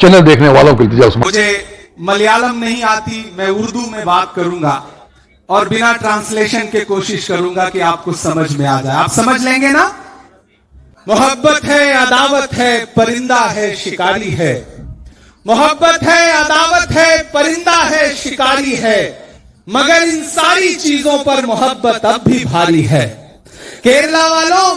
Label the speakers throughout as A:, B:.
A: Channel देखने वालों को इल्तिजा
B: मुझे मलयालम नहीं आती, मैं उर्दू में बात करूंगा और बिना ट्रांसलेशन के कोशिश करूंगा कि आपको समझ में आ जाए। आप समझ लेंगे ना? मोहब्बत है, अदावत है, परिंदा है, शिकारी है। मोहब्बत है, अदावत है, परिंदा है, शिकारी है, मगर इन सारी चीजों पर मोहब्बत अब भी भारी है। केरला वालों,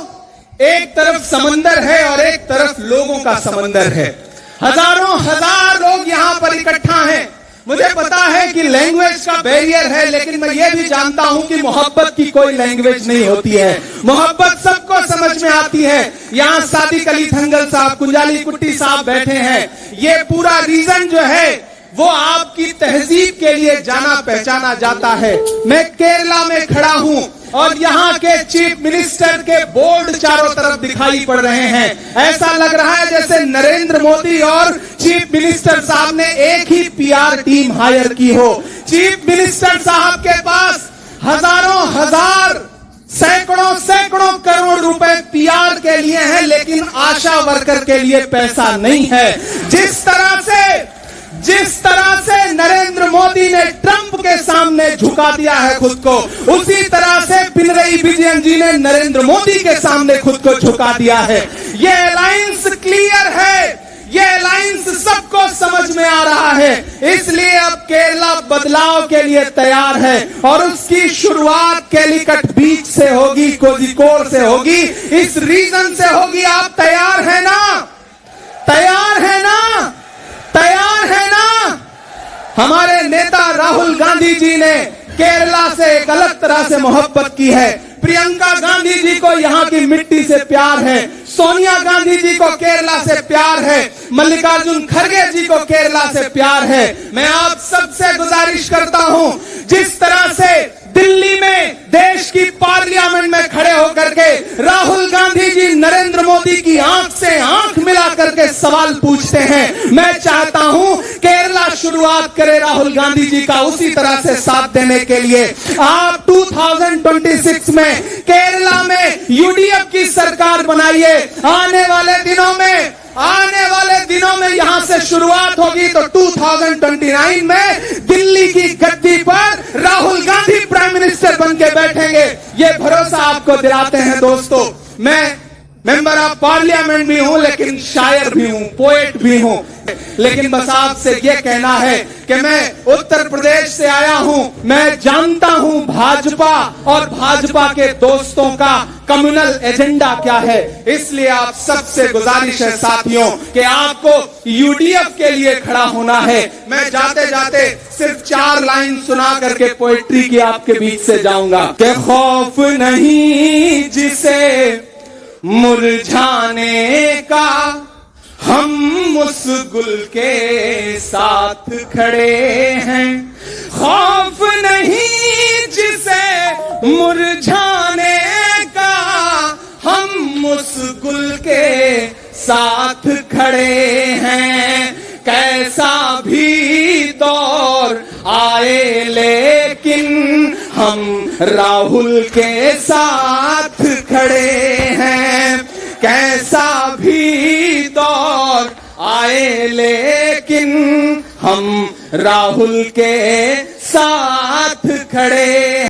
B: एक तरफ समंदर है और एक तरफ लोगों का समंदर है। हजारों हजार लोग यहां पर इकट्ठा हैं। मुझे पता है कि लैंग्वेज का बैरियर है, लेकिन मैं ये भी जानता हूं कि मोहब्बत की कोई लैंग्वेज नहीं होती है। मोहब्बत सबको समझ में आती है। यहां सादिक अली थंगल साहब, कुंजाली कुट्टी साहब बैठे हैं। ये पूरा रीजन जो है वो आपकी तहजीब के लिए जाना पहचाना जाता है। मैं केरला में खड़ा हूं और यहाँ के चीफ मिनिस्टर के बोर्ड चारों तरफ दिखाई पड़ रहे हैं। ऐसा लग रहा है जैसे नरेंद्र मोदी और चीफ मिनिस्टर साहब ने एक ही पीआर टीम हायर की हो। चीफ मिनिस्टर साहब के पास हजारों हजार, सैकड़ों सैकड़ों करोड़ रुपए पीआर के लिए हैं, लेकिन आशा वर्कर के लिए पैसा नहीं है। जिस तरह से नरेंद्र मोदी ने ट्रंप के सामने झुका दिया है खुद को, उसी तरह से पिनरई विजयन जी ने नरेंद्र मोदी के सामने खुद को झुका दिया है। ये अलायंस क्लियर है, ये अलायंस सबको समझ में आ रहा है। इसलिए अब केरला बदलाव के लिए तैयार है और उसकी शुरुआत कैलीकट बीच से होगी, कोझिकोड से होगी, इस रीजन से होगी। आप तैयार है ना? तैयार है ना? तैयार है ना? हमारे नेता राहुल गांधी जी ने केरला से एक अलग तरह से मोहब्बत की है। प्रियंका गांधी जी को यहाँ की मिट्टी से प्यार है। सोनिया गांधी जी को केरला से प्यार है। मल्लिकार्जुन खड़गे जी को केरला से प्यार है। मैं आप सबसे गुजारिश करता हूँ, जिस तरह से दिल्ली में देश की पार्लियामेंट में खड़े होकर के राहुल गांधी जी नरेंद्र मोदी की आंख से आंख मिला करके सवाल पूछते हैं, मैं चाहता हूं केरला शुरुआत करे राहुल गांधी जी का उसी तरह से साथ देने के लिए। आप 2026 में केरला में यूडीएफ की सरकार बनाइए। आने वाले दिनों में यहां से शुरुआत होगी तो 2029 में दिल्ली की गद्दी पर राहुल गांधी प्राइम मिनिस्टर बन के बैठेंगे। ये भरोसा आपको दिलाते हैं दोस्तों। मैं मेंबर ऑफ पार्लियामेंट भी हूं, लेकिन शायर भी हूं, पोएट भी हूं। लेकिन बस आपसे ये कहना है कि मैं उत्तर प्रदेश से आया हूं। मैं जानता हूं भाजपा और भाजपा के दोस्तों का कम्युनल एजेंडा क्या है। इसलिए आप सबसे गुजारिश है साथियों कि आपको यूडीएफ के लिए खड़ा होना है। मैं जाते जाते सिर्फ 4 लाइन सुना करके पोएट्री की आपके बीच से जाऊंगा कि खौफ नहीं जिसे मुरझाने का, हम उस गुल के साथ खड़े हैं। खौफ नहीं जिसे मुरझाने का, हम उस गुल के साथ खड़े हैं। कैसा भी दौर आए लेकिन हम राहुल के साथ खड़े हैं। कैसा भी दौर आए लेकिन हम राहुल के साथ खड़े